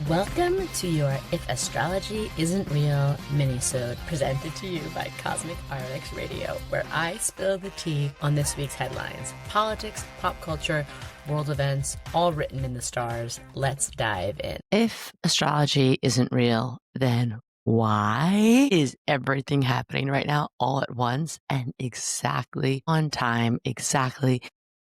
Welcome to your If Astrology Isn't Real minisode, presented to you by Cosmic RX Radio, where I spill the tea on this week's headlines. Politics, pop culture, world events, all written in the stars. Let's dive in. If astrology isn't real, then why is everything happening right now all at once and exactly on time, exactly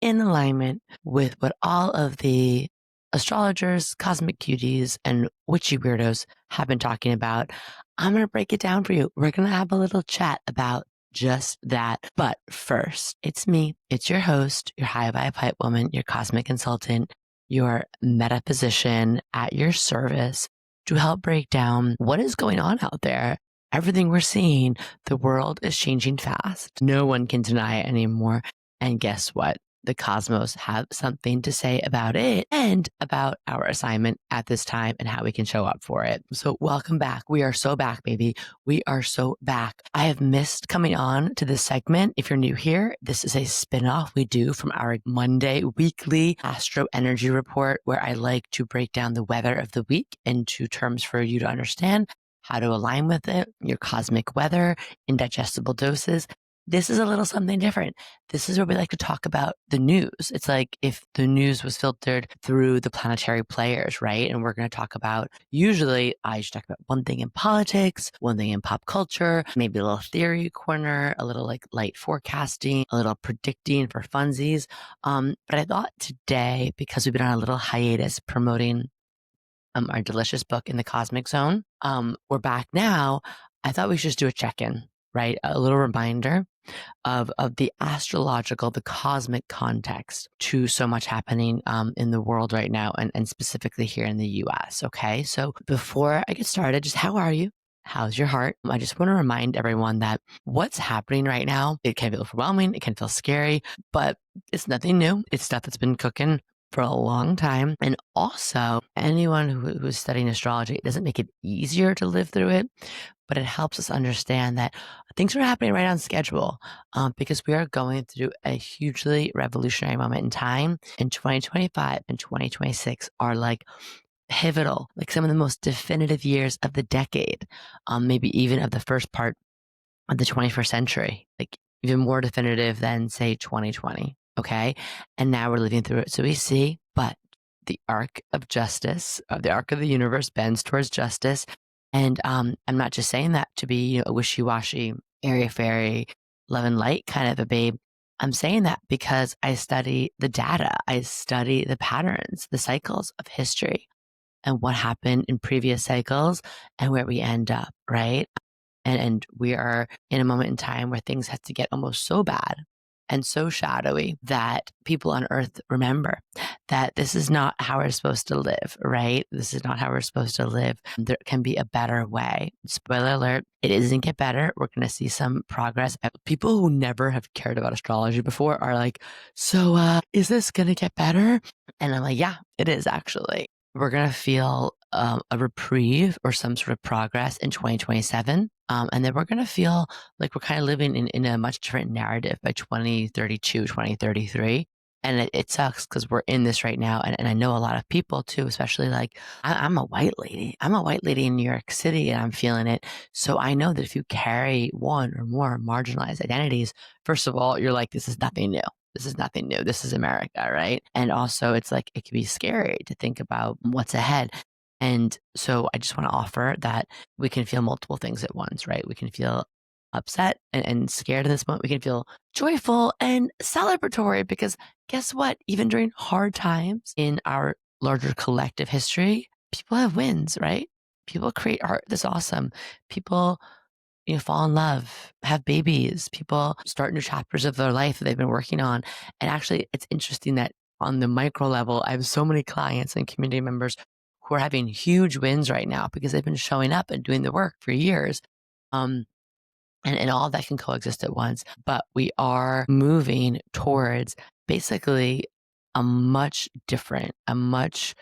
in alignment with what all of the astrologers, cosmic cuties, and witchy weirdos have been talking about? I'm going to break it down for you. We're going to have a little chat about just that. But first, it's me. It's your host, your high vibe hype woman, your cosmic consultant, your metaphysician at your service to help break down what is going on out there. Everything we're seeing, the world is changing fast. No one can deny it anymore. And guess what? The cosmos have something to say about it and about our assignment at this time and how we can show up for it. So welcome back. We are so back, baby. We are so back. I have missed coming on to this segment. If you're new here, this is a spinoff we do from our Monday weekly Astro Energy Report, where I like to break down the weather of the week into terms for you to understand how to align with it, your cosmic weather in digestible doses. This is a little something different. This is where we like to talk about the news. It's like if the news was filtered through the planetary players, right? And we're going to talk about, usually I usually talk about one thing in politics, one thing in pop culture, maybe a little theory corner, a little like light forecasting, a little predicting for funsies. But I thought today, because we've been on a little hiatus promoting our delicious book In the Cosmic Zone, we're back now. I thought we should just do a check-in, right? A little reminder of the astrological, the cosmic context to so much happening in the world right now, and specifically here in the US. Okay. So before I get started, just how are you? How's your heart? I just want to remind everyone that what's happening right now, it can feel overwhelming, it can feel scary, but it's nothing new. It's stuff that's been cooking for a long time. And also, anyone who's studying astrology, it doesn't make it easier to live through it, but it helps us understand that things are happening right on schedule, because we are going through a hugely revolutionary moment in time. And 2025 and 2026 are like pivotal, like some of the most definitive years of the decade, maybe even of the first part of the 21st century, like even more definitive than, say, 2020. Okay. And now we're living through it. So we see, but the arc of justice, the arc of the universe bends towards justice. And I'm not just saying that to be, a wishy-washy, airy-fairy, love and light kind of a babe. I'm saying that because I study the data. I study the patterns, the cycles of history and what happened in previous cycles and where we end up, right? And we are in a moment in time where things have to get almost so bad and so shadowy that people on Earth remember that this is not how we're supposed to live, right? This is not how we're supposed to live. There can be a better way. Spoiler alert, it isn't get better. We're going to see some progress. People who never have cared about astrology before are like, so is this going to get better? And I'm like, yeah, it is actually. We're going to feel a reprieve or some sort of progress in 2027. And then we're going to feel like we're kind of living in a much different narrative by 2032, 2033. And it sucks because we're in this right now. And I know a lot of people too, especially like I'm a white lady. I'm a white lady in New York City and I'm feeling it. So I know that if you carry one or more marginalized identities, first of all, you're like, this is nothing new. This is nothing new. This is America, right? And also it's like, it can be scary to think about what's ahead. And so I just want to offer that we can feel multiple things at once, right? We can feel upset and scared in this moment. We can feel joyful and celebratory because guess what? Even during hard times in our larger collective history, people have wins, right? People create art that's awesome. People, fall in love, have babies. People start new chapters of their life that they've been working on. And actually, it's interesting that on the micro level, I have so many clients and community members who are having huge wins right now because they've been showing up and doing the work for years. And all of that can coexist at once. But we are moving towards basically a much different, a much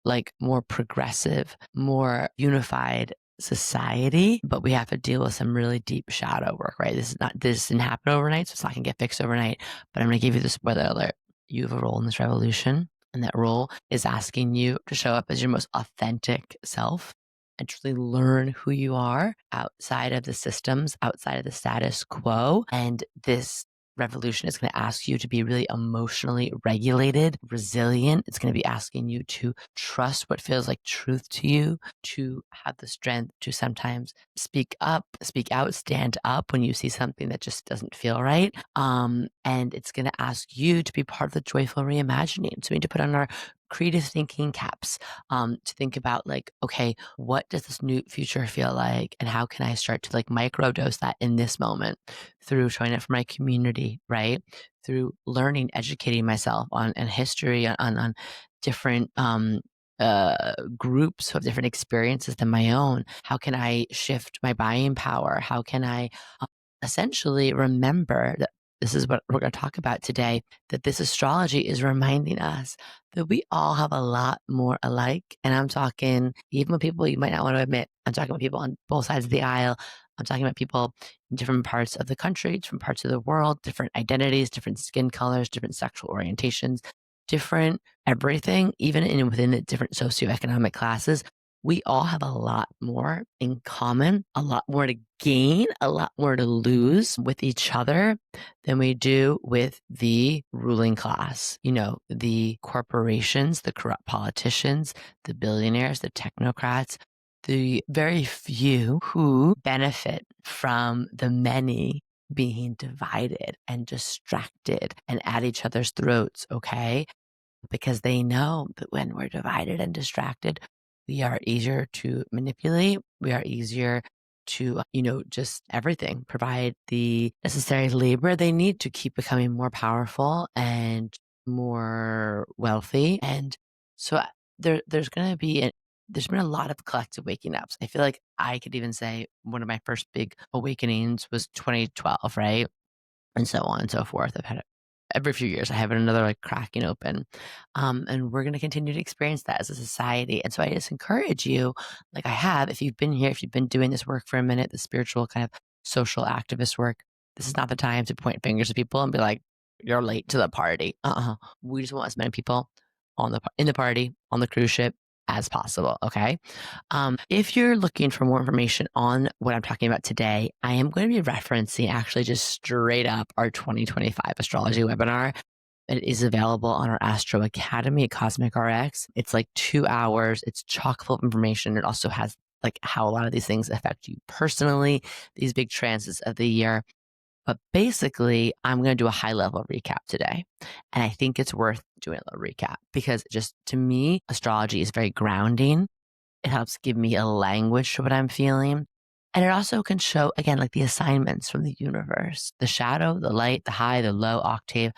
like more progressive, more unified society, but we have to deal with some really deep shadow work, right? This didn't happen overnight, so it's not gonna get fixed overnight. But I'm gonna give you the spoiler alert. You have a role in this revolution. And that role is asking you to show up as your most authentic self and truly learn who you are outside of the systems, outside of the status quo. And this revolution is going to ask you to be really emotionally regulated, resilient. It's going to be asking you to trust what feels like truth to you, to have the strength to sometimes speak up, speak out, stand up when you see something that just doesn't feel right. And it's going to ask you to be part of the joyful reimagining. So we need to put on our creative thinking caps, to think about like, okay, what does this new future feel like? And how can I start to like microdose that in this moment through showing up for my community, right? Through learning, educating myself on and history on different, groups who have different experiences than my own. How can I shift my buying power? How can I essentially remember that this is what we're going to talk about today, that this astrology is reminding us that we all have a lot more alike. And I'm talking even with people you might not want to admit. I'm talking about people on both sides of the aisle. I'm talking about people in different parts of the country, different parts of the world, different identities, different skin colors, different sexual orientations, different everything, even within the different socioeconomic classes. We all have a lot more in common, a lot more to gain, a lot more to lose with each other than we do with the ruling class. You know, the corporations, the corrupt politicians, the billionaires, the technocrats, the very few who benefit from the many being divided and distracted and at each other's throats, okay? Because they know that when we're divided and distracted, we are easier to manipulate. We are easier to, just everything, provide the necessary labor they need to keep becoming more powerful and more wealthy. And so there's going to be, there's been a lot of collective waking ups. I feel like I could even say one of my first big awakenings was 2012, right? And so on and so forth. I've had it every few years. I have another like cracking open. And we're going to continue to experience that as a society. And so I just encourage you, like I have, if you've been here, if you've been doing this work for a minute, the spiritual kind of social activist work, this is not the time to point fingers at people and be like, you're late to the party. We just want as many people in the party, on the cruise ship as possible. Okay. If you're looking for more information on what I'm talking about today, I am going to be referencing actually just straight up our 2025 astrology webinar. It is available on our Astro Academy at Cosmic RX. It's like 2 hours. It's chock full of information. It also has like how a lot of these things affect you personally, these big transits of the year. But basically, I'm going to do a high level recap today. And I think it's worth doing a little recap because just to me, astrology is very grounding. It helps give me a language to what I'm feeling. And it also can show, again, like the assignments from the universe, the shadow, the light, the high, the low octave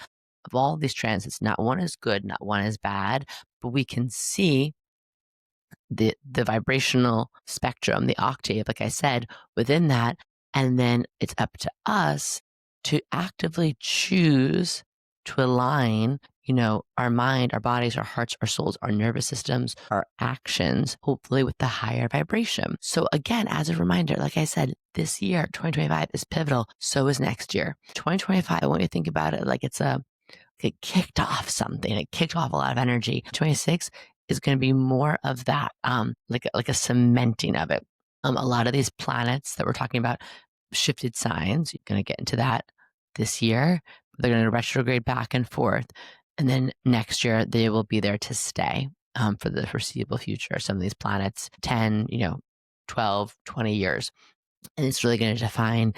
of all these transits. Not one is good, not one is bad, but we can see the vibrational spectrum, the octave, like I said, within that. And then it's up to us to actively choose to align, our mind, our bodies, our hearts, our souls, our nervous systems, our actions, hopefully with the higher vibration. So again, as a reminder, like I said, this year, 2025 is pivotal. So is next year. 2025, I want you to think about it like it kicked off something. It kicked off a lot of energy. 26 is going to be more of that, like a cementing of it. A lot of these planets that we're talking about shifted signs. You're going to get into that this year. They're going to retrograde back and forth. And then next year, they will be there to stay for the foreseeable future. Some of these planets, 10, 12, 20 years. And it's really going to define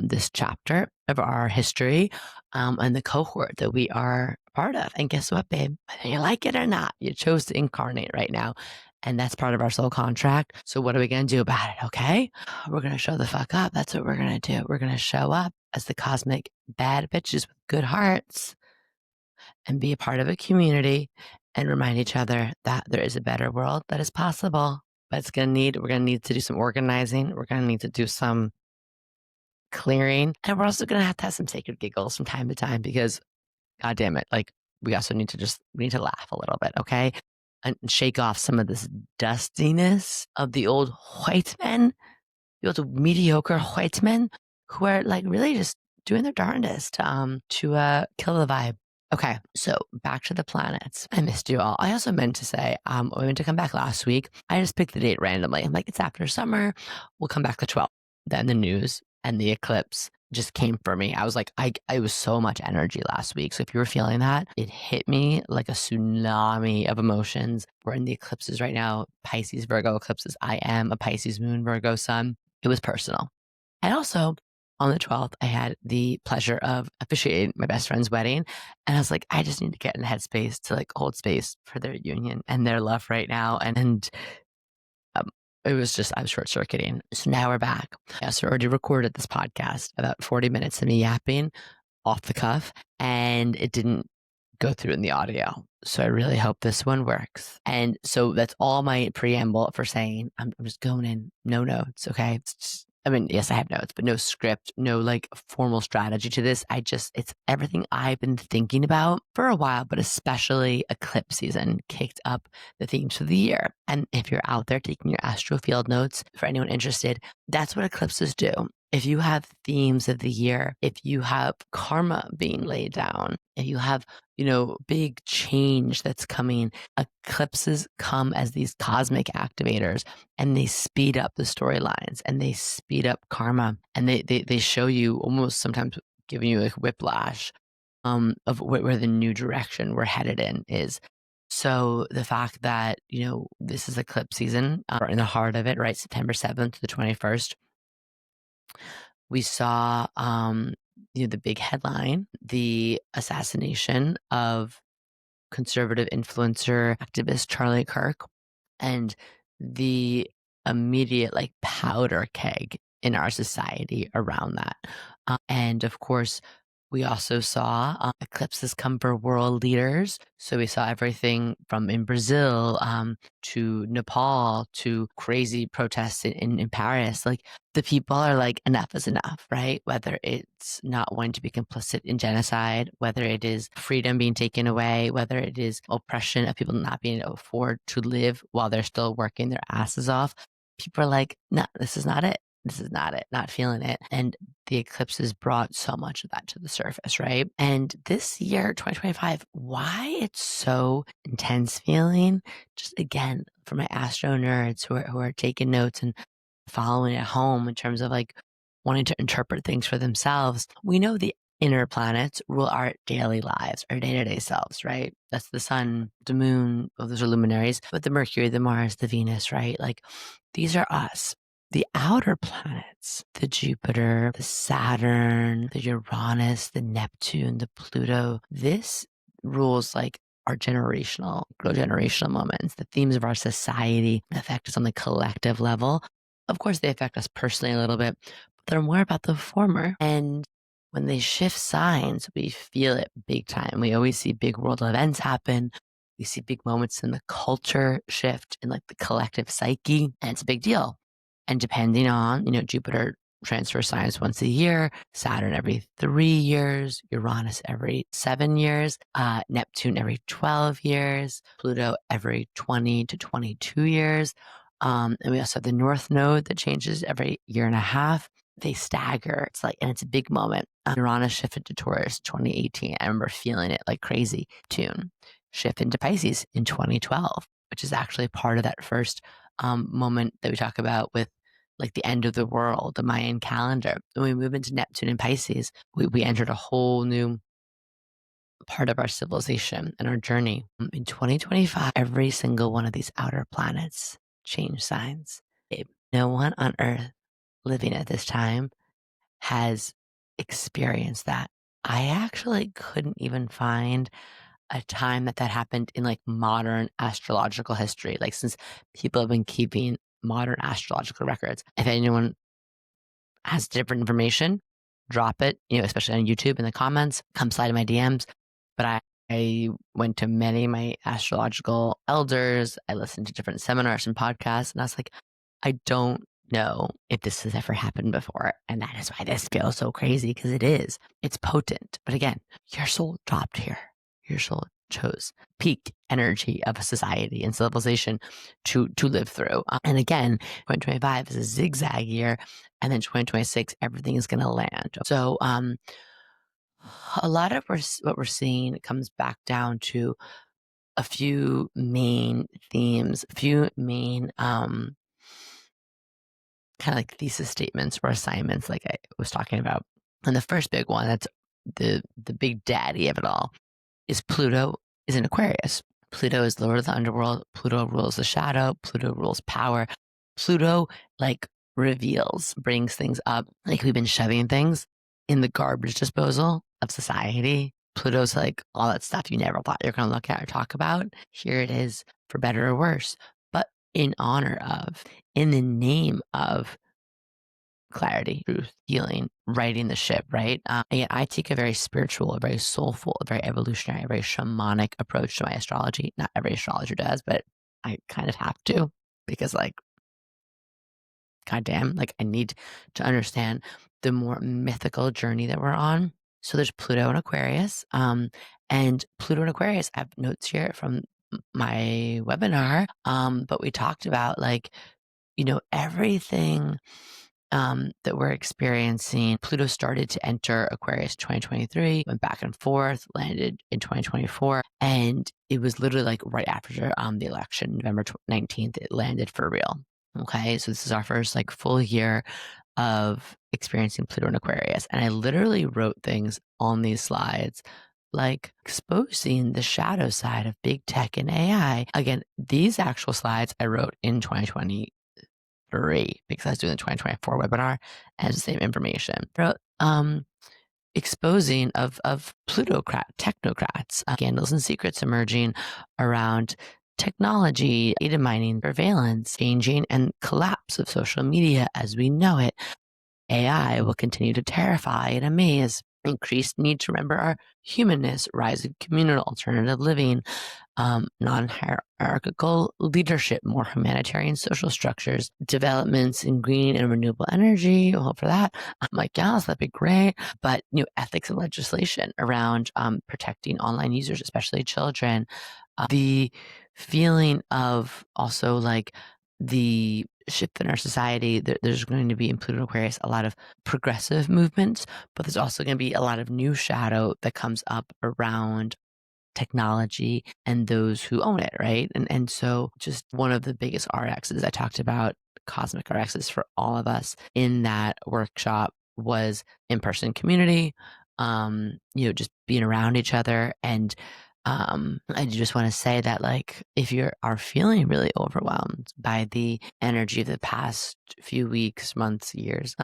this chapter of our history and the cohort that we are part of. And guess what, babe? Whether you like it or not, you chose to incarnate right now. And that's part of our soul contract. So what are we going to do about it? Okay. We're going to show the fuck up. That's what we're going to do. We're going to show up as the cosmic bad bitches with good hearts and be a part of a community and remind each other that there is a better world that is possible. But we're going to need to do some organizing. We're going to need to do some clearing. And we're also going to have some sacred giggles from time to time because, God damn it, like we also need to laugh a little bit, okay? And shake off some of this dustiness of the old white men, the old mediocre white men who are like really just doing their darndest to kill the vibe. Okay, so back to the planets. I missed you all. I also meant to say, we meant to come back last week. I just picked the date randomly. I'm like, it's after summer. We'll come back the 12th. Then the news and the eclipse just came for me. I was like, I was so much energy last week. So if you were feeling that, it hit me like a tsunami of emotions. We're in the eclipses right now, Pisces, Virgo eclipses. I am a Pisces moon, Virgo sun. It was personal. And also, on the 12th, I had the pleasure of officiating my best friend's wedding. And I was like, I just need to get in the headspace to like hold space for their union and their love right now. And um, it was just, I was short circuiting. So now we're back. So I already recorded this podcast, about 40 minutes of me yapping off the cuff, and it didn't go through in the audio. So I really hope this one works. And so that's all my preamble for saying I'm just going in, no notes. Okay. It's just, I mean, yes, I have notes, but no script, no like formal strategy to this. It's everything I've been thinking about for a while, but especially eclipse season kicked up the themes for the year. And if you're out there taking your astro field notes, for anyone interested, that's what eclipses do. If you have themes of the year, if you have karma being laid down, if you have, big change that's coming, eclipses come as these cosmic activators, and they speed up the storylines and they speed up karma, and they show you, almost sometimes giving you like whiplash of where the new direction we're headed in is. So the fact that, this is eclipse season, in the heart of it, right? September 7th to the 21st, we saw, the big headline, the assassination of conservative influencer activist Charlie Kirk, and the immediate like powder keg in our society around that. And of course, we also saw eclipses come for world leaders. So we saw everything from in Brazil to Nepal to crazy protests in Paris. Like the people are like, enough is enough, right? Whether it's not wanting to be complicit in genocide, whether it is freedom being taken away, whether it is oppression of people not being able to afford to live while they're still working their asses off. People are like, no, this is not it. This is not it, not feeling it. And the eclipses brought so much of that to the surface, right? And this year, 2025, why it's so intense feeling, just again, for my astro nerds who are taking notes and following at home in terms of like wanting to interpret things for themselves. We know the inner planets rule our daily lives, our day-to-day selves, right? That's the sun, the moon, those are luminaries, but the Mercury, the Mars, the Venus, right? Like these are us. The outer planets, the Jupiter, the Saturn, the Uranus, the Neptune, the Pluto, this rules like our generational moments, the themes of our society affect us on the collective level. Of course, they affect us personally a little bit, but they're more about the former. And when they shift signs, we feel it big time. We always see big world events happen. We see big moments in the culture shift in like the collective psyche, and it's a big deal. And depending on, Jupiter transfers signs once a year, Saturn every 3 years, Uranus every 7 years, Neptune every 12 years, Pluto every 20 to 22 years. And we also have the North Node that changes every year and a half. They stagger. It's like, and it's a big moment. Uranus shifted to Taurus 2018. I remember feeling it like crazy. Neptune shift into Pisces in 2012, which is actually part of that first moment that we talk about with like the end of the world, the Mayan calendar. When we move into Neptune and Pisces, we entered a whole new part of our civilization and our journey. In 2025, every single one of these outer planets change signs. No one on Earth living at this time has experienced that. I actually couldn't even find a time that happened in like modern astrological history, like since people have been keeping modern astrological records. If anyone has different information, drop it, especially on YouTube in the comments, come slide in my DMs. But I went to many of my astrological elders. I listened to different seminars and podcasts, and I was like, I don't know if this has ever happened before. And that is why this feels so crazy, because it is. It's potent. But again, your soul dropped here. Your soul chose peak energy of a society and civilization to live through. And again, 2025 is a zigzag year, and then 2026, everything is going to land. So A lot of what we're seeing comes back down to a few main themes, a few main kind of like thesis statements or assignments, like I was talking about. And the first big one, that's the big daddy of it all, is Pluto is in Aquarius. Pluto is lord of the underworld. Pluto rules the shadow. Pluto rules power. Pluto like reveals, brings things up. Like we've been shoving things in the garbage disposal of society. Pluto's like all that stuff you never thought you were going to look at or talk about. Here it is, for better or worse, but in honor of, in the name of clarity, truth, healing, righting the ship, right? Again, I take a very spiritual, a very soulful, a very evolutionary, a very shamanic approach to my astrology. Not every astrologer does, but I kind of have to, because like, goddamn, like I need to understand the more mythical journey that we're on. So there's Pluto and Aquarius. And Pluto and Aquarius, I have notes here from my webinar. But we talked about like, everything that we're experiencing. Pluto started to enter Aquarius 2023, went back and forth, landed in 2024. And it was literally like right after the election, November 19th, it landed for real. Okay. So this is our first like full year of experiencing Pluto in Aquarius. And I literally wrote things on these slides like exposing the shadow side of big tech and AI. Again, these actual slides I wrote in 2020 because I was doing the 2024 webinar and the same information. Exposing of plutocrat technocrats, scandals and secrets emerging around technology, data mining, surveillance, changing and collapse of social media as we know it. AI will continue to terrify and amaze. Increased need to remember our humanness, rise of communal alternative living, non-hierarchical leadership, more humanitarian social structures, developments in green and renewable energy. We'll hope for that. I'm like, yes, that'd be great. But ethics and legislation around protecting online users, especially children. The feeling of also like the shift in our society. There's going to be in Pluto Aquarius a lot of progressive movements, but there's also going to be a lot of new shadow that comes up around technology and those who own it, right? And so just one of the biggest RXs I talked about, cosmic RXs for all of us in that workshop, was in-person community, just being around each other. And I just want to say that like if you are feeling really overwhelmed by the energy of the past few weeks, months, years,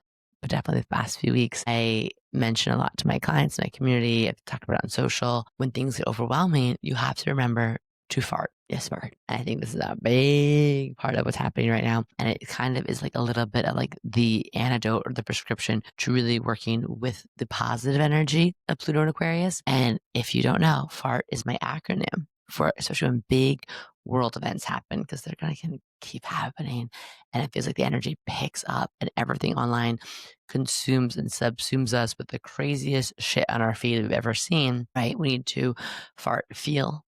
but definitely the past few weeks, I mention a lot to my clients, my community. I've talked about it on social. When things get overwhelming, you have to remember to fart. Yes, fart. I think this is a big part of what's happening right now. And it kind of is like a little bit of like the antidote or the prescription to really working with the positive energy of Pluto and Aquarius. And if you don't know, fart is my acronym for, especially when big world events happen, because they're going to keep happening. And it feels like the energy picks up and everything online consumes and subsumes us with the craziest shit on our feed we've ever seen, right? We need to fart, feel.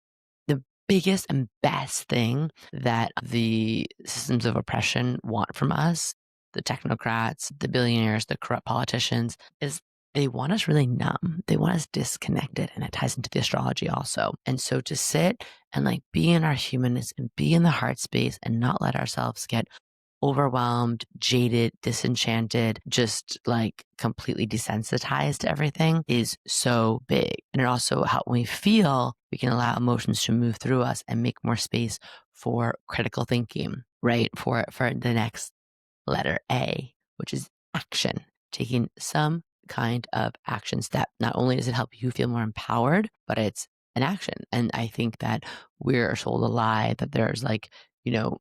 The biggest and best thing that the systems of oppression want from us, the technocrats, the billionaires, the corrupt politicians, is they want us really numb. They want us disconnected. And it ties into the astrology also. And so to sit and like be in our humanness and be in the heart space and not let ourselves get overwhelmed, jaded, disenchanted, just like completely desensitized to everything is so big. And it also helps when we feel, we can allow emotions to move through us and make more space for critical thinking, right? For the next letter A, which is action, taking some kind of action step. Not only does it help you feel more empowered, but it's an action. And I think that we're sold a lie that there's like,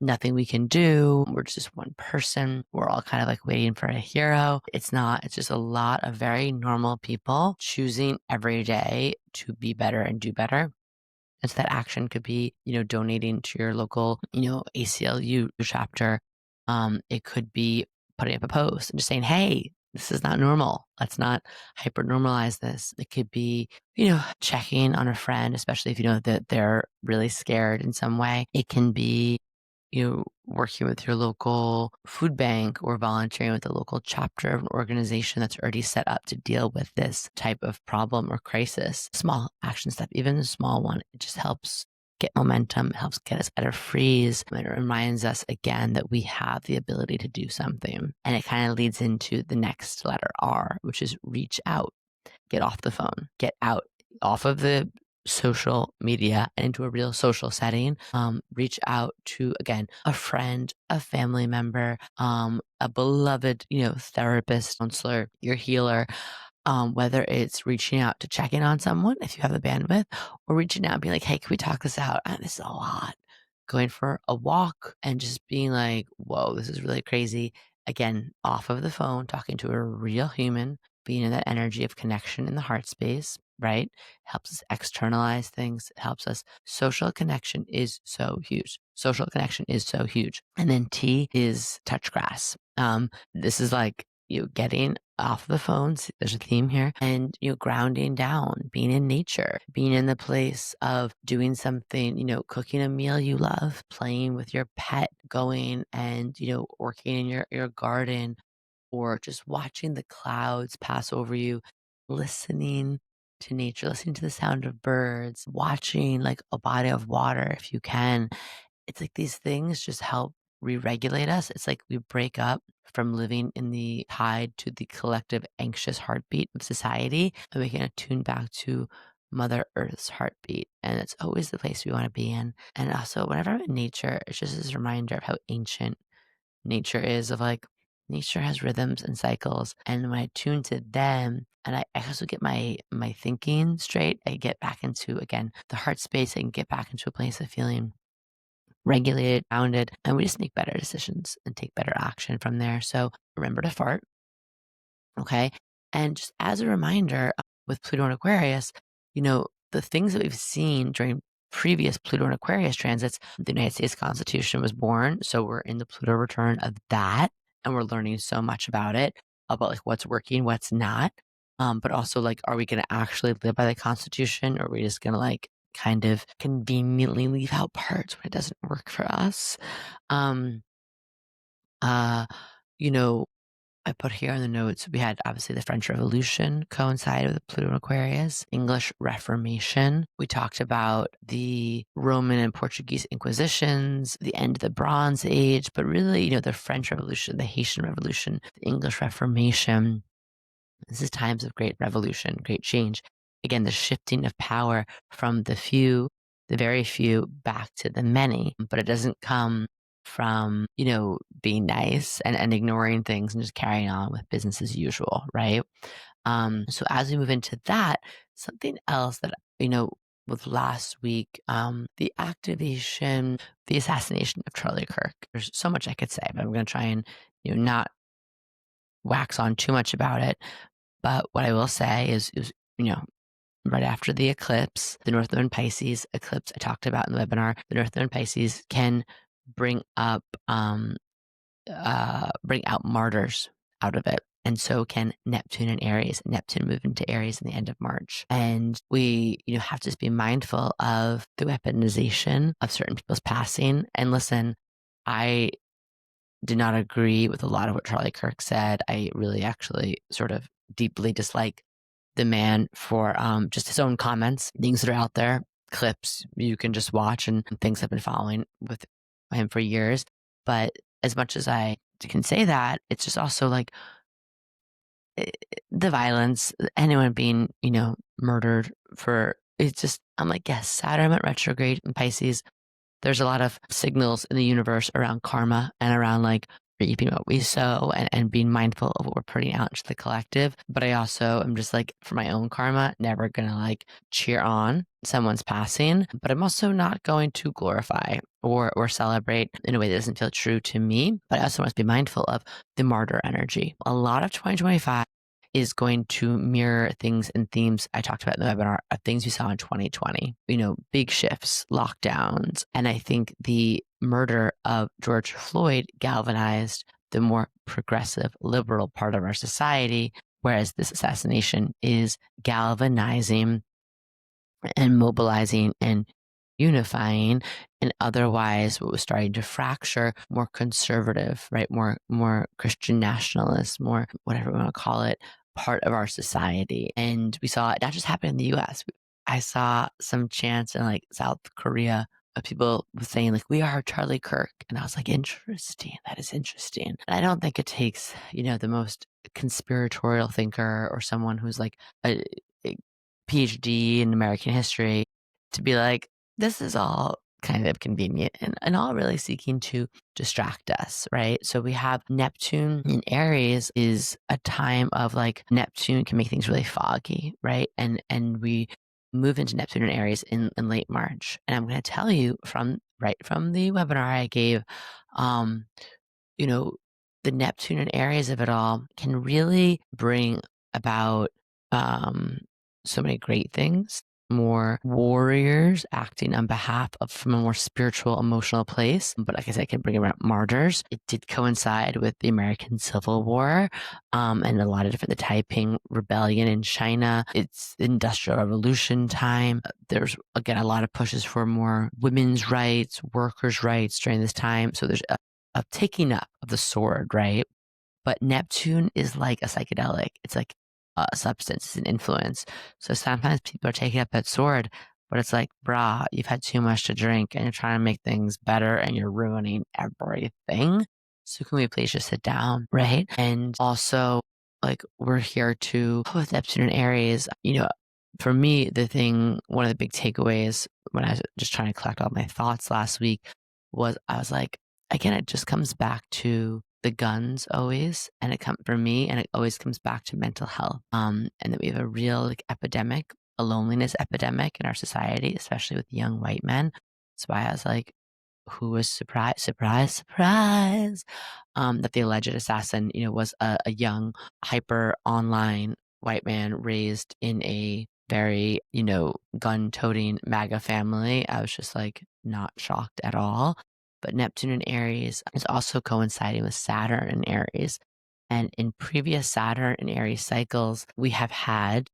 nothing we can do. We're just one person. We're all kind of like waiting for a hero. It's not. It's just a lot of very normal people choosing every day to be better and do better. And so that action could be, donating to your local, ACLU chapter. It could be putting up a post and just saying, hey, this is not normal. Let's not hyper normalize this. It could be, checking on a friend, especially if you know that they're really scared in some way. It can be, working with your local food bank or volunteering with a local chapter of an organization that's already set up to deal with this type of problem or crisis. Small action step, even a small one, it just helps get momentum, it helps get us out of freeze. It reminds us again that we have the ability to do something. And it kind of leads into the next letter R, which is reach out. Get off the phone, get out off of the social media and into a real social setting. Reach out to, again, a friend, a family member, a beloved, therapist, counselor, your healer. Whether it's reaching out to check in on someone if you have the bandwidth, or reaching out and being like, hey, can we talk this out? This is a lot. Going for a walk and just being like, whoa, this is really crazy. Again, off of the phone, talking to a real human, being in that energy of connection in the heart space, right? Helps us externalize things. It helps us. Social connection is so huge. Social connection is so huge. And then T is touch grass. This is like, getting off the phones. There's a theme here. And, grounding down, being in nature, being in the place of doing something, cooking a meal you love, playing with your pet, going and, working in your garden, or just watching the clouds pass over you, listening to nature, listening to the sound of birds, watching like a body of water if you can. It's like these things just help re-regulate us. It's like we break up from living in the tied to the collective anxious heartbeat of society, and we can attune back to Mother Earth's heartbeat. And it's always the place we want to be in. And also, whenever I'm in nature, it's just this reminder of how ancient nature is, of like, nature has rhythms and cycles. And when I tune to them, and I also get my thinking straight, I get back into, again, the heart space. I can get back into a place of feeling regulated, grounded, and we just make better decisions and take better action from there. So remember to fart. Okay. And just as a reminder, with Pluto and Aquarius, the things that we've seen during previous Pluto and Aquarius transits, the United States Constitution was born. So we're in the Pluto return of that. And we're learning so much about it, about like what's working, what's not. But also like, are we going to actually live by the Constitution, or are we just going to like kind of conveniently leave out parts when it doesn't work for us? Um, uh, you know, I put here in the notes, we had obviously the French Revolution coincided with Pluto and Aquarius, English Reformation. We talked about the Roman and Portuguese Inquisitions, the end of the Bronze Age, but really, the French Revolution, the Haitian Revolution, the English Reformation. This is times of great revolution, great change. Again, the shifting of power from the few, the very few, back to the many. But it doesn't come from, being nice and ignoring things and just carrying on with business as usual, right? So as we move into that, something else that, with last week, the activation, the assassination of Charlie Kirk. There's so much I could say, but I'm going to try and, not wax on too much about it. But what I will say is, right after the eclipse, the North Node Pisces eclipse I talked about in the webinar, the North Node Pisces can bring out martyrs out of it. And so can Neptune and Aries. Neptune move into Aries in the end of March. And we, have to just be mindful of the weaponization of certain people's passing. And listen, I did not agree with a lot of what Charlie Kirk said. I really actually sort of deeply dislike the man for just his own comments, things that are out there, clips you can just watch, and things I've been following with him for years. But as much as I can say that, it's just also like the violence, anyone being, murdered for, it's just, I'm like, yes, Saturn went retrograde in Pisces. There's a lot of signals in the universe around karma and around like reaping what we sow, and being mindful of what we're putting out into the collective. But I also am just like, for my own karma, never gonna like cheer on someone's passing, but I'm also not going to glorify or celebrate in a way that doesn't feel true to me. But I also must be mindful of the martyr energy. A lot of 2025 is going to mirror things and themes I talked about in the webinar of things we saw in 2020, big shifts, lockdowns. And I think the murder of George Floyd galvanized the more progressive, liberal part of our society, whereas this assassination is galvanizing and mobilizing and unifying, and otherwise what was starting to fracture, more conservative, right? More Christian nationalist, more whatever we want to call it, part of our society. And we saw it not just happen in the US. I saw some chants in like South Korea of people saying like, we are Charlie Kirk. And I was like, interesting. That is interesting. And I don't think it takes, the most conspiratorial thinker or someone who's like a PhD in American history to be like, this is all kind of convenient and all really seeking to distract us, right? So we have Neptune in Aries is a time of like Neptune can make things really foggy, right? And we move into Neptune in Aries in late March. And I'm going to tell you from the webinar I gave, um, you know, the Neptune and Aries of it all can really bring about um, so many great things. More warriors acting on behalf of from a more spiritual, emotional place. But like I said, it can bring about martyrs. It did coincide with the American Civil War and a lot of different, the Taiping Rebellion in China. It's Industrial Revolution time. There's, again, a lot of pushes for more women's rights, workers' rights during this time. So there's a taking up of the sword, right? But Neptune is like a psychedelic. It's like a substance, it's an influence. So sometimes people are taking up that sword, but it's like, brah, you've had too much to drink and you're trying to make things better and you're ruining everything. So can we please just sit down, right? And also, like, we're here to, with Neptune and Aries, for me, one of the big takeaways when I was just trying to collect all my thoughts last week was I was like, again, it just comes back to the guns always, and for me, and it always comes back to mental health. And that we have a real like epidemic, a loneliness epidemic in our society, especially with young white men. That's why I was like, who was surprised, surprise, surprise, that the alleged assassin, was a young, hyper online white man raised in a very, gun-toting MAGA family. I was just like not shocked at all. But Neptune in Aries is also coinciding with Saturn in Aries. And in previous Saturn and Aries cycles, we have had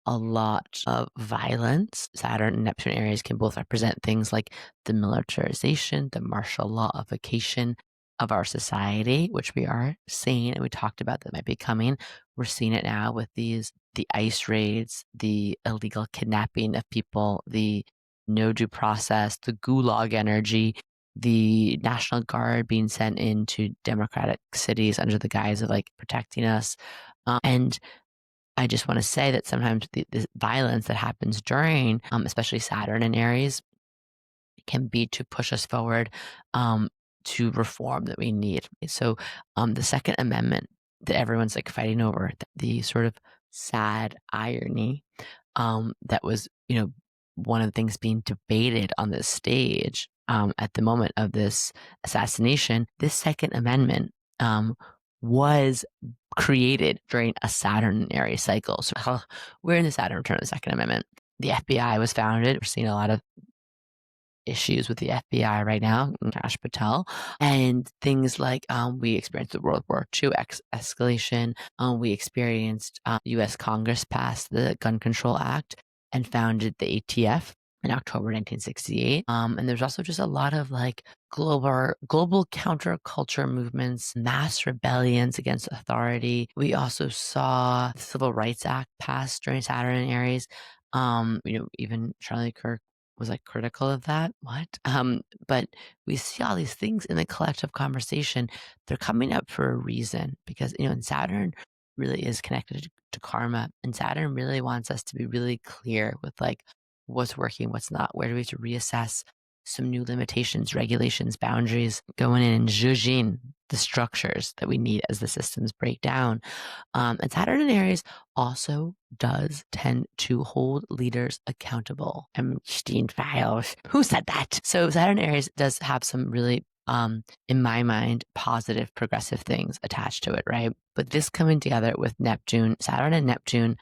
a lot of violence. Saturn and Neptune Aries can both represent things like the militarization, the martial lawification of our society, which we are seeing, and we talked about that might be coming. We're seeing it now with the ICE raids, the illegal kidnapping of people, the no due process, the gulag energy, the National Guard being sent into democratic cities under the guise of like protecting us. And I just want to say that sometimes the violence that happens during, especially Saturn and Aries, can be to push us forward to reform that we need. So the Second Amendment that everyone's like fighting over, the sort of sad irony that was, one of the things being debated on this stage at the moment of this assassination, this Second Amendment was created during a Saturn and Aries cycle. So we're in the Saturn return of the Second Amendment. The FBI was founded. We're seeing a lot of issues with the FBI right now, Kash Patel, and things like we experienced the World War II escalation. We experienced U.S. Congress passed the Gun Control Act and founded the ATF in October 1968. And there's also just a lot of like global counterculture movements, mass rebellions against authority. We also saw the Civil Rights Act passed during Saturn and Aries. Even Charlie Kirk was like critical of that. What? But we see all these things in the collective conversation. They're coming up for a reason because, and Saturn really is connected to karma. And Saturn really wants us to be really clear with like what's working, what's not, where do we have to reassess some new limitations, regulations, boundaries, going in and zhuzhing the structures that we need as the systems break down. And Saturn in Aries also does tend to hold leaders accountable. Epstein files. Who said that? So Saturn in Aries does have some really, in my mind, positive, progressive things attached to it, right? But this coming together with Neptune, Saturn and Neptune,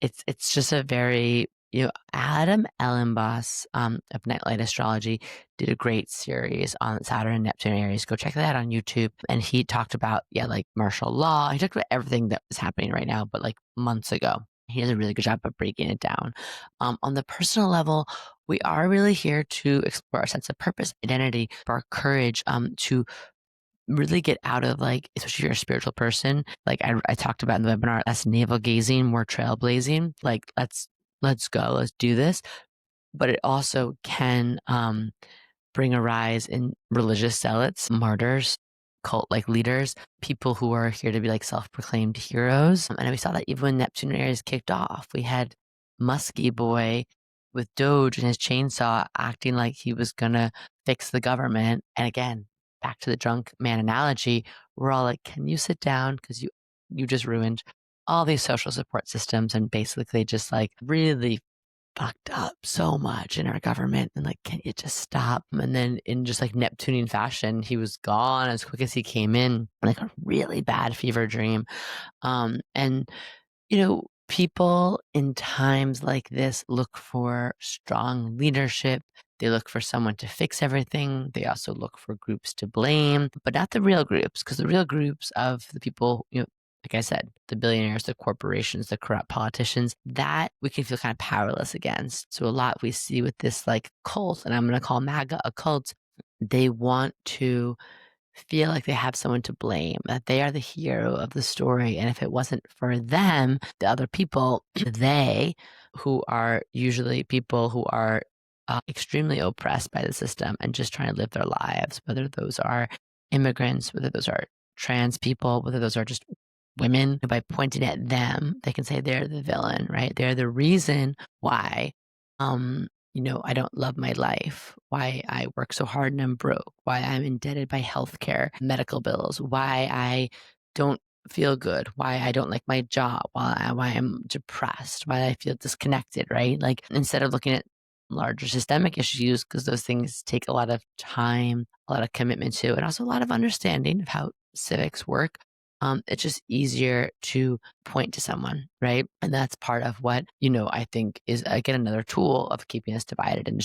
it's just a very, Adam Ellenboss of Nightlight Astrology did a great series on Saturn and Neptune Aries. Go check that out on YouTube. And he talked about, like martial law. He talked about everything that was happening right now, but like months ago. He does a really good job of breaking it down. On the personal level, we are really here to explore our sense of purpose, identity, our courage, to really get out of, like, especially if you're a spiritual person, like I talked about in the webinar, that's navel gazing, more trailblazing. Like, let's go, let's do this. But it also can bring a rise in religious zealots, martyrs, cult like leaders, people who are here to be like self-proclaimed heroes. And we saw that even when Neptune and Aries kicked off, we had Muskie Boy with Doge and his chainsaw acting like he was gonna fix the government. And again, back to the drunk man analogy, we're all like, can you sit down? Because you just ruined all these social support systems and basically just like really fucked up so much in our government, and like, can you just stop? And then in just like Neptunian fashion, he was gone as quick as he came in, like a really bad fever dream. And people in times like this look for strong leadership. They look for someone to fix everything. They also look for groups to blame, but not the real groups, because the real groups of the people, like I said, the billionaires, the corporations, the corrupt politicians, that we can feel kind of powerless against. So a lot we see with this like cult, and I'm going to call MAGA a cult, they want to feel like they have someone to blame, that they are the hero of the story. And if it wasn't for them, the other people, they, who are usually people who are extremely oppressed by the system and just trying to live their lives, whether those are immigrants, whether those are trans people, whether those are just women, by pointing at them, they can say they're the villain, right? They're the reason why I don't love my life, why I work so hard and I'm broke, why I'm indebted by healthcare, medical bills, why I don't feel good, why I don't like my job, why I'm depressed, why I feel disconnected, right? Like, instead of looking at larger systemic issues, because those things take a lot of time, a lot of commitment to, and also a lot of understanding of how civics work. It's just easier to point to someone, right? And that's part of what, I think is, again, another tool of keeping us divided and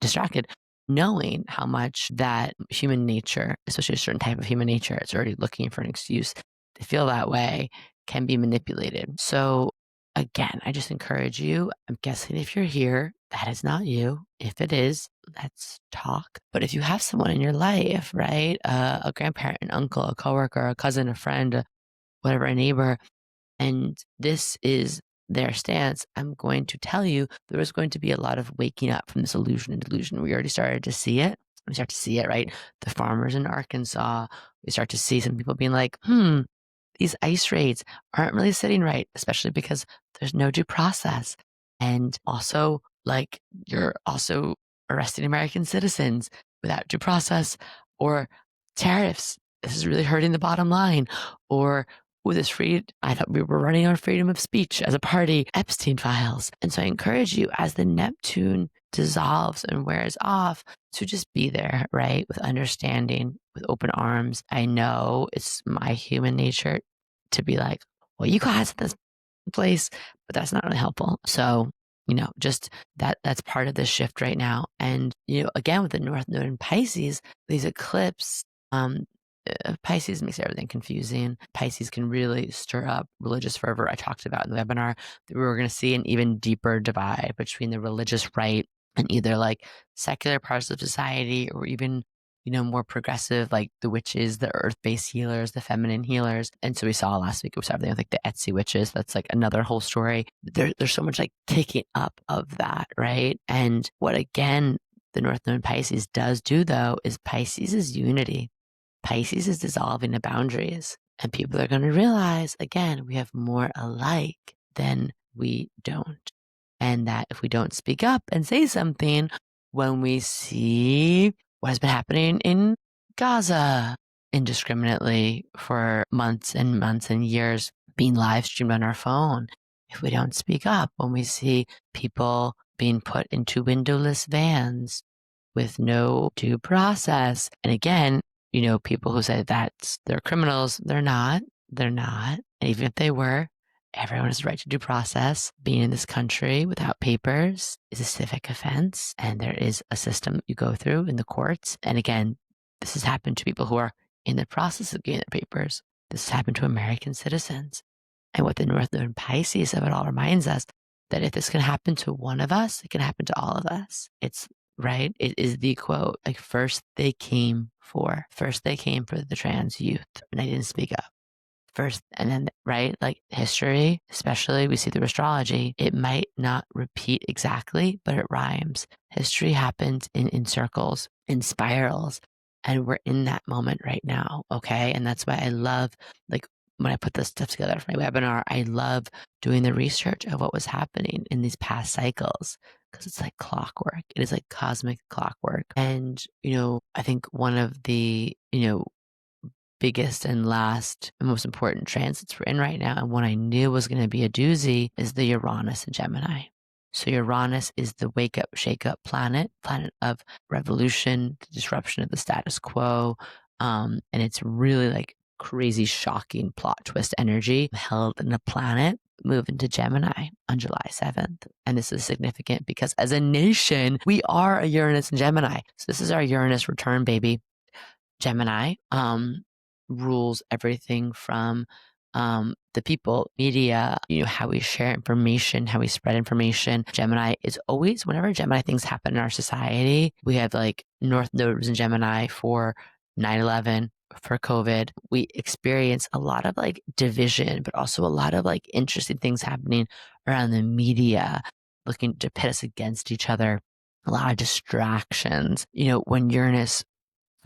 distracted, knowing how much that human nature, especially a certain type of human nature, it's already looking for an excuse to feel that way, can be manipulated. So again, I just encourage you. I'm guessing if you're here, that is not you. If it is, let's talk. But if you have someone in your life, right, a grandparent, an uncle, a coworker, a cousin, a friend, whatever, a neighbor, and this is their stance, I'm going to tell you there is going to be a lot of waking up from this illusion and delusion. We already started to see it. We start to see it, right? The farmers in Arkansas, we start to see some people being like, these ICE raids aren't really sitting right, especially because there's no due process. And also, like, you're also arresting American citizens without due process, or tariffs. This is really hurting the bottom line. Or with this I thought we were running on freedom of speech as a party, Epstein files. And so I encourage you, as the Neptune dissolves and wears off, to just be there, right? With understanding, with open arms. I know it's my human nature to be like, well, you guys in this place, but that's not really helpful. So, just that's part of this shift right now. And, again, with the North Node in Pisces, these eclipse, Pisces makes everything confusing. Pisces can really stir up religious fervor. I talked about in the webinar that we were going to see an even deeper divide between the religious right and either like secular parts of society, or even, more progressive, like the witches, the earth-based healers, the feminine healers. And so we saw last week, we saw everything with like the Etsy witches. That's like another whole story. There's so much like taking up of that, right? And what, again, the North Node in Pisces does do, though, is Pisces is unity. Pisces is dissolving the boundaries, and people are going to realize, again, we have more alike than we don't. And that if we don't speak up and say something, when we see what has been happening in Gaza indiscriminately for months and months and years, being live streamed on our phone, if we don't speak up, when we see people being put into windowless vans with no due process, and again, people who say that they're criminals, they're not. They're not. And even if they were, everyone has the right to due process. Being in this country without papers is a civic offense, and there is a system you go through in the courts. And again, this has happened to people who are in the process of getting their papers. This has happened to American citizens. And what the North Node in Pisces of it all reminds us that if this can happen to one of us, it can happen to all of us. It's right. It is the quote, like, first they came for the trans youth, and they didn't speak up first. And then, right, like history, especially we see through astrology, it might not repeat exactly, but it rhymes. History happens in circles, in spirals. And we're in that moment right now. Okay. And that's why I love, like, when I put this stuff together for my webinar, I love doing the research of what was happening in these past cycles, because it's like clockwork. It is like cosmic clockwork. And, I think one of the, biggest and last and most important transits we're in right now, and one I knew was going to be a doozy, is the Uranus in Gemini. So Uranus is the wake up, shake up planet of revolution, the disruption of the status quo. And it's really like crazy, shocking plot twist energy held in a planet move into Gemini on July 7th. And this is significant because as a nation, we are a Uranus and Gemini. So this is our Uranus return, baby. Gemini rules everything from the people, media, how we share information, how we spread information. Gemini is always, whenever Gemini things happen in our society, we have like North Nodes in Gemini for 9/11, for COVID. We experience a lot of like division, but also a lot of like interesting things happening around the media, looking to pit us against each other. A lot of distractions. When Uranus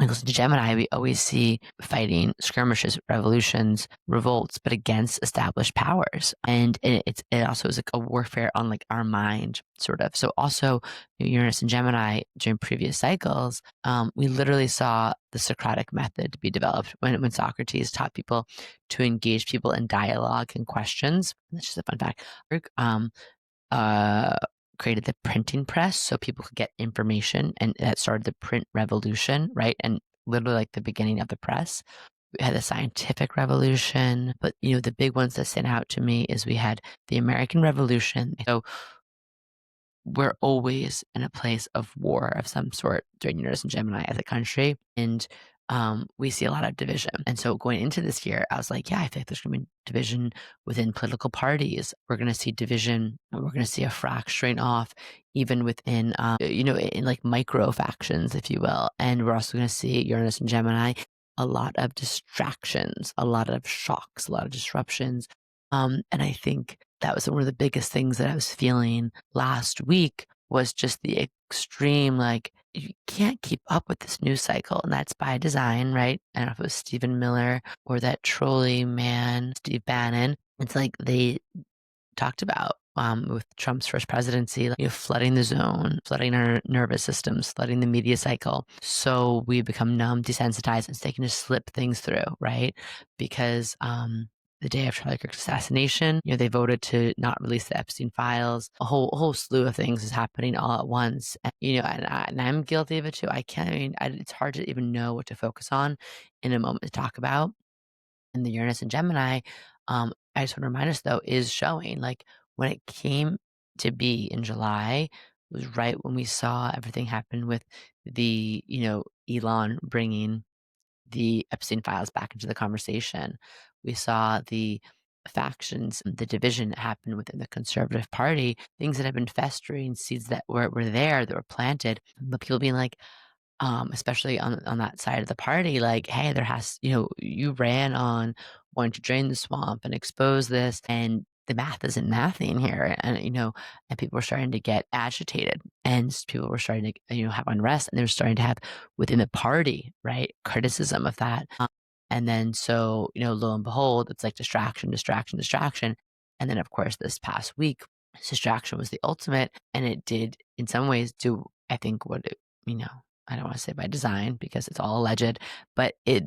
goes to Gemini, we always see fighting, skirmishes, revolutions, revolts, but against established powers. And it also is like a warfare on like our mind, sort of. So also Uranus and Gemini during previous cycles, we literally saw the Socratic method be developed when Socrates taught people to engage people in dialogue and questions. That's just a fun fact. Created the printing press so people could get information, and that started the print revolution, right? And literally like the beginning of the press. We had the scientific revolution, but the big ones that stand out to me is we had the American Revolution. So we're always in a place of war of some sort during Uranus and Gemini as a country. And we see a lot of division. And so going into this year, I was like, yeah, I think there's going to be division within political parties. We're going to see division. We're going to see a fracturing off even within, in like micro factions, if you will. And we're also going to see Uranus and Gemini, a lot of distractions, a lot of shocks, a lot of disruptions. And I think that was one of the biggest things that I was feeling last week, was just the extreme, like, you can't keep up with this news cycle. And that's by design, right? I don't know if it was Stephen Miller or that trolley man, Steve Bannon. It's like they talked about with Trump's first presidency, like, flooding the zone, flooding our nervous systems, flooding the media cycle. So we become numb, desensitized, and it's taking to slip things through, right? Because the day of Charlie Kirk's assassination, they voted to not release the Epstein files. A whole slew of things is happening all at once. And, and I'm guilty of it too. It's hard to even know what to focus on in a moment to talk about. And the Uranus and Gemini, I just want to remind us though, is showing like when it came to be in July, it was right when we saw everything happen with the, Elon bringing the Epstein files back into the conversation. We saw the factions, the division that happened within the Conservative Party, things that have been festering, seeds that were there, that were planted, but people being like, especially on that side of the party, like, hey, you ran on wanting to drain the swamp and expose this, and the math isn't mathing here. And, and people were starting to get agitated, and people were starting to, have unrest, and they were starting to have within the party, right, criticism of that. And then, so, lo and behold, it's like distraction, distraction, distraction. And then, of course, this past week, distraction was the ultimate. And it did, in some ways, do, I think, what it, I don't want to say by design because it's all alleged, but it,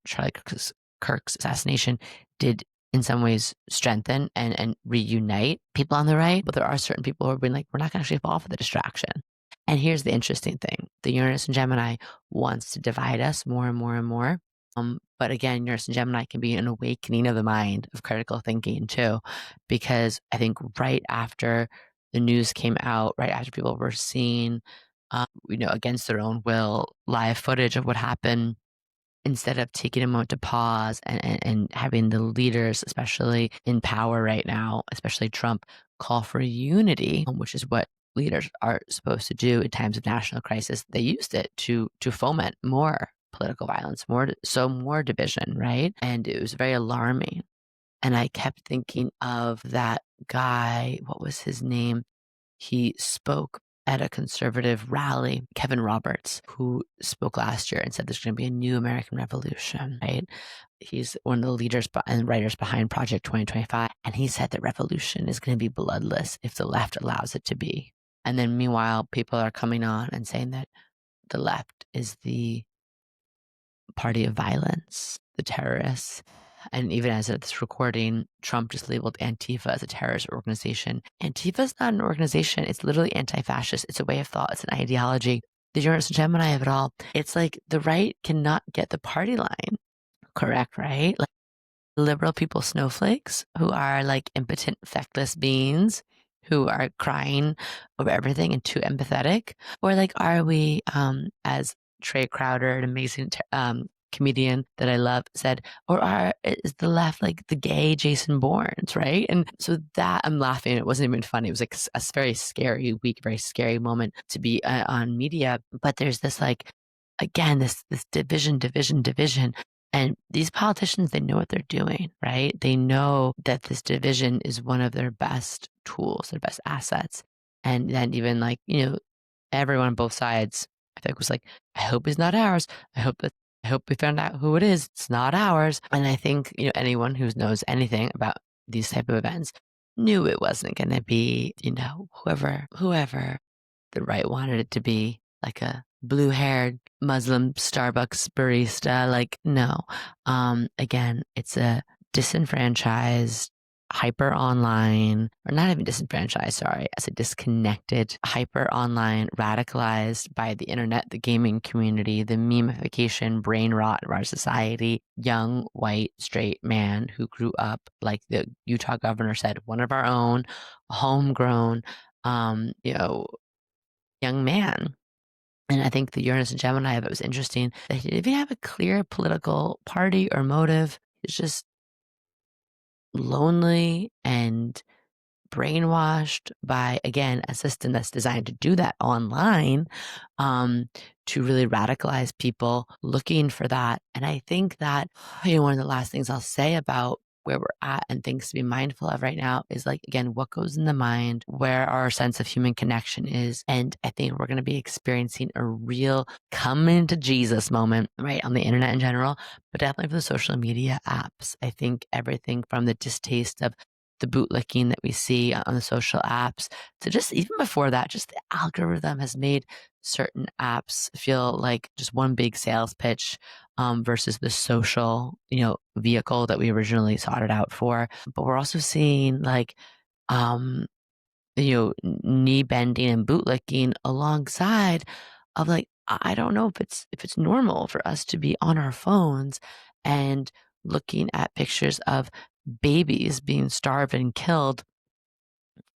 Charlie Kirk's assassination did in some ways strengthen and reunite people on the right. But there are certain people who have been like, we're not going to actually fall for the distraction. And here's the interesting thing. The Uranus and Gemini wants to divide us more and more and more. But again, Uranus and Gemini can be an awakening of the mind, of critical thinking too, because I think right after the news came out, right after people were seeing, against their own will, live footage of what happened, instead of taking a moment to pause and having the leaders, especially in power right now, especially Trump, call for unity, which is what leaders are supposed to do in times of national crisis. They used it to foment more political violence, more division, right? And it was very alarming. And I kept thinking of that guy, what was his name? He spoke at a conservative rally, Kevin Roberts, who spoke last year and said there's going to be a new American Revolution, right? He's one of the leaders and writers behind Project 2025. And he said that revolution is going to be bloodless if the left allows it to be. And then meanwhile, people are coming on and saying that the left is the party of violence, the terrorists. And even as of this recording, Trump just labeled Antifa as a terrorist organization. Antifa is not an organization. It's literally anti-fascist. It's a way of thought. It's an ideology. The Uranus and Gemini of it all. It's like the right cannot get the party line correct, right? Like liberal people, snowflakes, who are like impotent, feckless beings who are crying over everything and too empathetic? Or like, are we, as Trey Crowder, an amazing comedian that I love, said, or is the left like the gay Jason Bournes, right? And so that I'm laughing. It wasn't even funny. It was like a very scary week, very scary moment to be on media. But there's this like, again, this division. And these politicians, they know what they're doing, right? They know that this division is one of their best tools, their best assets. And then even like, everyone on both sides, I think was like, I hope it's not ours. I hope we found out who it is. It's not ours. And I think, anyone who knows anything about these type of events knew it wasn't going to be, whoever the right wanted it to be, like a blue-haired Muslim Starbucks barista. Like, no. Again, it's a disenfranchised, hyper online, or not even disenfranchised, sorry, as a disconnected, hyper online, radicalized by the internet, the gaming community, the memification, brain rot of our society, young, white, straight man who grew up, like the Utah governor said, one of our own, homegrown, young man. And I think the Uranus and Gemini of it was interesting that he didn't even have a clear political party or motive. It's just lonely and brainwashed by, again, a system that's designed to do that online, to really radicalize people looking for that. And I think that, one of the last things I'll say about where we're at and things to be mindful of right now is like, again, what goes in the mind, where our sense of human connection is. And I think we're going to be experiencing a real come into Jesus moment, right, on the internet in general, but definitely for the social media apps. I think everything from the distaste of the bootlicking that we see on the social apps to just even before that, just the algorithm has made certain apps feel like just one big sales pitch, versus the social, vehicle that we originally sought it out for. But we're also seeing like, knee bending and bootlicking alongside of like, I don't know if it's normal for us to be on our phones and looking at pictures of babies being starved and killed,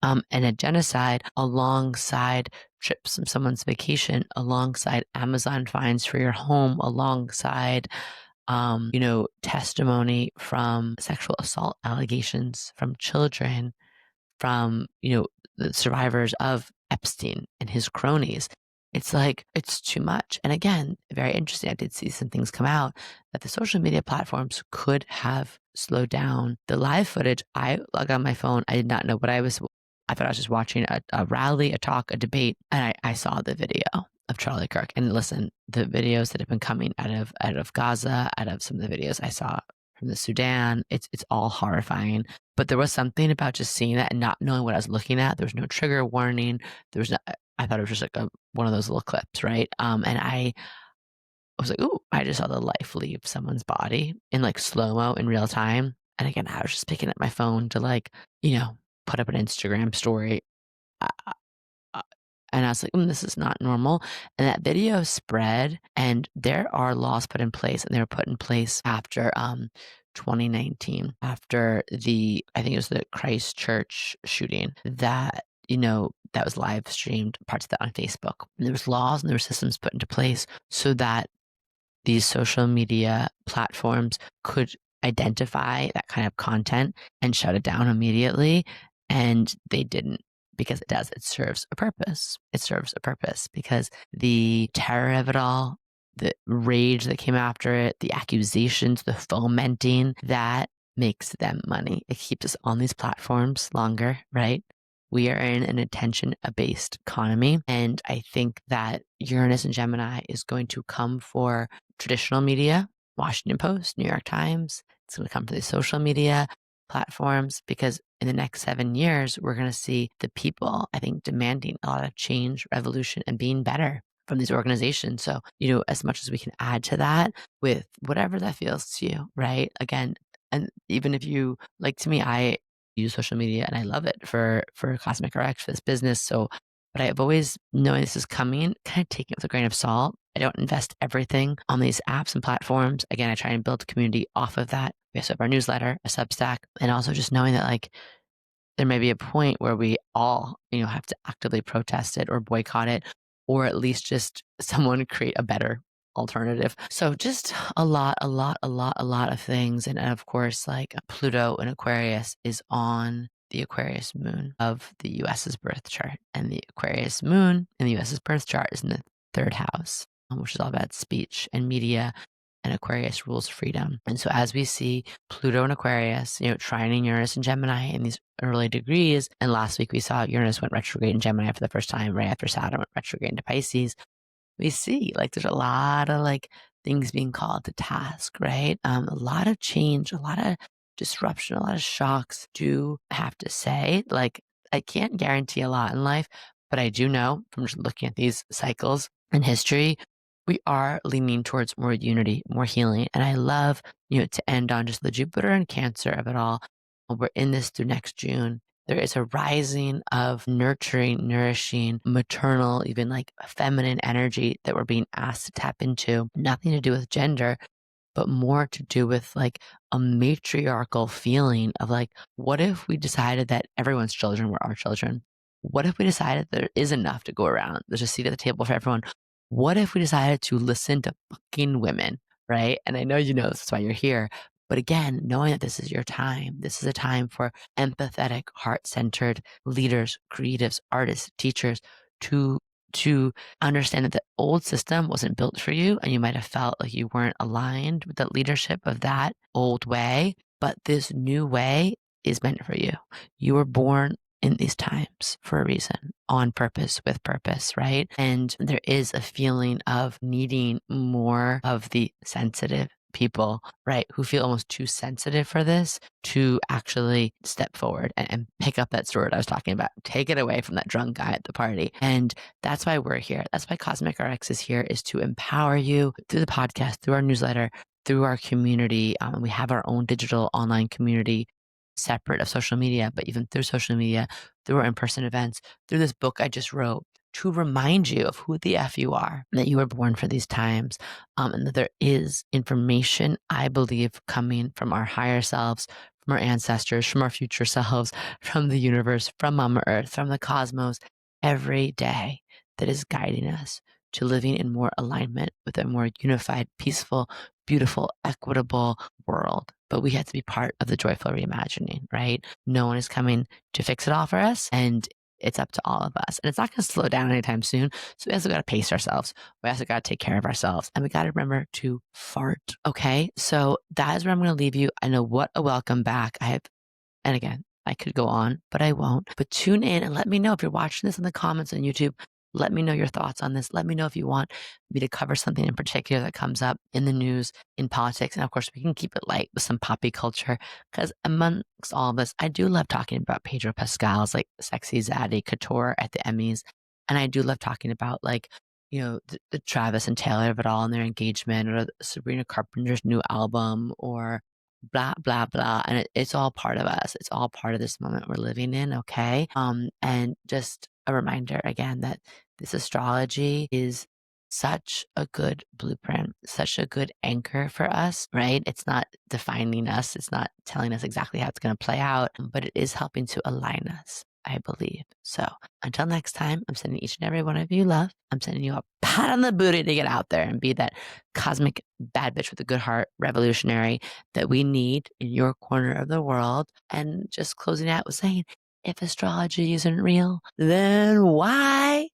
and a genocide alongside trips from someone's vacation, alongside Amazon fines for your home, alongside, testimony from sexual assault allegations from children, from, the survivors of Epstein and his cronies. It's like, it's too much. And again, very interesting. I did see some things come out that the social media platforms could have slowed down the live footage. I log on my phone. I did not know what I thought I was just watching a rally, a talk, a debate. And I saw the video of Charlie Kirk. And listen, the videos that have been coming out of Gaza, out of some of the videos I saw from the Sudan, it's all horrifying. But there was something about just seeing that and not knowing what I was looking at. There was no trigger warning. I thought it was just like one of those little clips, right? And I was like, ooh, I just saw the life leave someone's body in like slow-mo in real time. And again, I was just picking up my phone to like, put up an Instagram story. And I was like, this is not normal. And that video spread, and there are laws put in place, and they were put in place after 2019, after I think it was the Christchurch shooting that, that was live streamed, parts of that on Facebook. And there was laws and there were systems put into place so that these social media platforms could identify that kind of content and shut it down immediately. And they didn't, because it does. It serves a purpose. It serves a purpose because the terror of it all, the rage that came after it, the accusations, the fomenting, that makes them money. It keeps us on these platforms longer, right? We are in an attention-based economy. And I think that Uranus and Gemini is going to come for traditional media, Washington Post, New York Times. It's going to come for the social media platforms, because in the next 7 years, we're going to see the people, I think, demanding a lot of change, revolution, and being better from these organizations. So, as much as we can add to that with whatever that feels to you, right? Again, and even if you, like, to me, I use social media and I love it for Cosmic RX, for this business. So, but I've always knowing this is coming, kind of taking it with a grain of salt. I don't invest everything on these apps and platforms. Again, I try and build a community off of that. We also have our newsletter, a Substack, and also just knowing that, like, there may be a point where we all, have to actively protest it or boycott it, or at least just someone create a better alternative. So just a lot of things. And of course, like, Pluto in Aquarius is on the Aquarius moon of the US's birth chart. And the Aquarius moon in the US's birth chart is in the third house, which is all about speech and media. And Aquarius rules freedom. And so as we see Pluto and Aquarius, trining Uranus and Gemini in these early degrees, and last week we saw Uranus went retrograde in Gemini for the first time, right after Saturn went retrograde into Pisces, we see, like, there's a lot of, like, things being called to task, right? A lot of change, a lot of disruption, a lot of shocks. Do have to say, like, I can't guarantee a lot in life, but I do know from just looking at these cycles in history, we are leaning towards more unity, more healing. And I love, to end on just the Jupiter and Cancer of it all. We're in this through next June. There is a rising of nurturing, nourishing, maternal, even like feminine energy that we're being asked to tap into. Nothing to do with gender, but more to do with, like, a matriarchal feeling of, like, what if we decided that everyone's children were our children? What if we decided there is enough to go around? There's a seat at the table for everyone. What if we decided to listen to fucking women, right? And I know this is why you're here. But again, knowing that this is your time, this is a time for empathetic, heart-centered leaders, creatives, artists, teachers to understand that the old system wasn't built for you, and you might have felt like you weren't aligned with the leadership of that old way, but this new way is meant for you. You were born in these times for a reason, on purpose, with purpose, right? And there is a feeling of needing more of the sensitive people, right, who feel almost too sensitive for this, to actually step forward and pick up that sword I was talking about, take it away from that drunk guy at the party. And that's why we're here. That's why Cosmic RX is here, is to empower you through the podcast, through our newsletter, through our community. We have our own digital online community separate of social media, but even through social media, through our in-person events, through this book I just wrote, to remind you of who the F you are, that you were born for these times, and that there is information, I believe, coming from our higher selves, from our ancestors, from our future selves, from the universe, from Mama Earth, from the cosmos, every day, that is guiding us to living in more alignment with a more unified, peaceful, beautiful, equitable world. But we have to be part of the joyful reimagining, right? No one is coming to fix it all for us. And it's up to all of us. And it's not going to slow down anytime soon. So we also got to pace ourselves. We also got to take care of ourselves. And we got to remember to fart. Okay. So that is where I'm going to leave you. I know, what a welcome back. And again, I could go on, but I won't. But tune in and let me know if you're watching this in the comments on YouTube. Let me know your thoughts on this. Let me know if you want me to cover something in particular that comes up in the news, in politics. And of course, we can keep it light with some poppy culture, because amongst all of this, I do love talking about Pedro Pascal's, like, sexy zaddy couture at the Emmys. And I do love talking about, like, the Travis and Taylor of it all and their engagement, or Sabrina Carpenter's new album, or blah, blah, blah. And it's all part of us. It's all part of this moment we're living in. Okay. And just a reminder again that this astrology is such a good blueprint, such a good anchor for us, right? It's not defining us. It's not telling us exactly how it's going to play out, but it is helping to align us, I believe. So until next time, I'm sending each and every one of you love. I'm sending you a pat on the booty to get out there and be that cosmic bad bitch with a good heart, revolutionary, that we need in your corner of the world. And just closing out with saying, if astrology isn't real, then why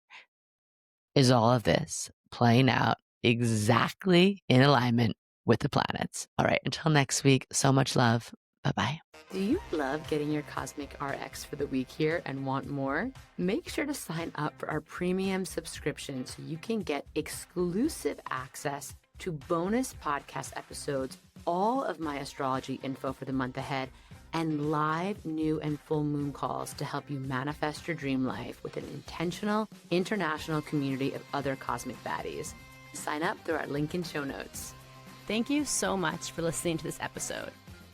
is all of this playing out exactly in alignment with the planets? All right, until next week, so much love. Bye-bye. Do you love getting your Cosmic RX for the week here and want more? Make sure to sign up for our premium subscription so you can get exclusive access to bonus podcast episodes, all of my astrology info for the month ahead, and live new and full moon calls to help you manifest your dream life with an intentional international community of other cosmic baddies. Sign up through our link in show notes. Thank you so much for listening to this episode.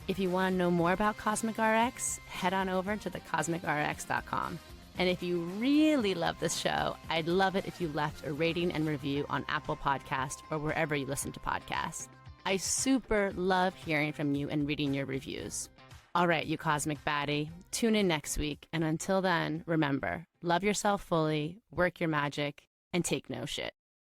If you want to know more about Cosmic RX, head on over to thecosmicrx.com. And if you really love this show, I'd love it if you left a rating and review on Apple Podcast or wherever you listen to podcasts. I super love hearing from you and reading your reviews. All right, you cosmic baddie, tune in next week. And until then, remember, love yourself fully, work your magic, and take no shit.